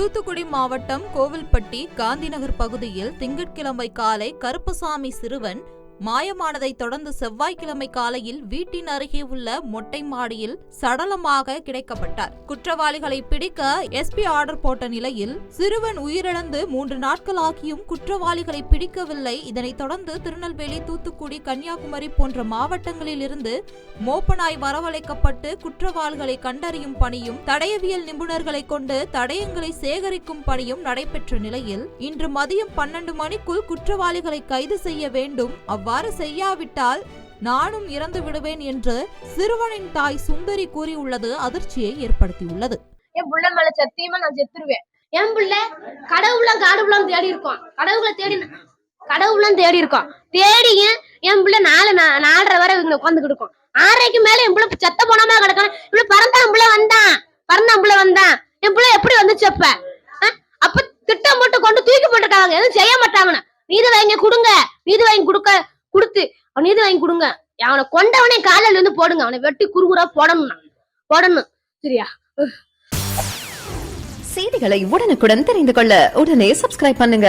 தூத்துக்குடி மாவட்டம் கோவில்பட்டி காந்திநகர் பகுதியில் திங்கட்கிழமை காலை கருப்பசாமி சிறுவன் மாயமானதை தொடர்ந்து செவ்வாய்க்கிழமை காலையில் வீட்டின் அருகே உள்ள மொட்டை மாடியில் சடலமாக கிடைக்கப்பட்டார். குற்றவாளிகளை பிடிக்க எஸ்பி ஆர்டர் போட்ட நிலையில் சிறுவன் உயிரிழந்து 3 நாட்கள் ஆகியும் குற்றவாளிகளை பிடிக்கவில்லை. இதனைத் தொடர்ந்து திருநெல்வேலி, தூத்துக்குடி, கன்னியாகுமரி போன்ற மாவட்டங்களில் இருந்து மோப்பனாய் வரவழைக்கப்பட்டு குற்றவாளிகளை கண்டறியும் பணியும் தடயவியல் நிபுணர்களை கொண்டு தடயங்களை சேகரிக்கும் பணியும் நடைபெற்ற நிலையில் இன்று மதியம் 12 மணிக்குள் குற்றவாளிகளை கைது செய்ய வேண்டும். அவ்வாறு செய்யாவிட்டால் நானும் இறந்து விடுவேன் என்று சிறுவனின் தாய் சுந்தரி கூறியுள்ளது அதிர்ச்சியை ஏற்படுத்தியுள்ளது. என் புள்ள மேல சத்தியமா நான் செத்துருவேன். என் புள்ள கடவுளம் தேடி இருக்கோம். கடவுளம் தேடி இருக்கோம். தேடிங்க என் புள்ள 4:30 வரை உட்காந்துக்கிட்டு இருக்கோம். 6:30க்கு மேல என் புள்ள செத்த போனாமா கிடக்கான். இவ்வளவு பறந்தான் புள்ள வந்தான். என் புள்ள எப்படி வந்துச்சு? அப்ப திட்டம் போட்டு கொண்டு தூக்கி போட்டுருக்காங்க. எதுவும் செய்ய மாட்டாங்கன்னு நீதி வாங்கி கொடுங்க. நீதி வாங்கி கொடுங்க. அவனை கொண்டவனே காலில் இருந்து போடுங்க. அவனை வெட்டி குறுகுறா போடணும். சரியா? செய்திகளை உடனுக்குடன் தெரிந்து கொள்ள உடனே சப்ஸ்கிரைப் பண்ணுங்க.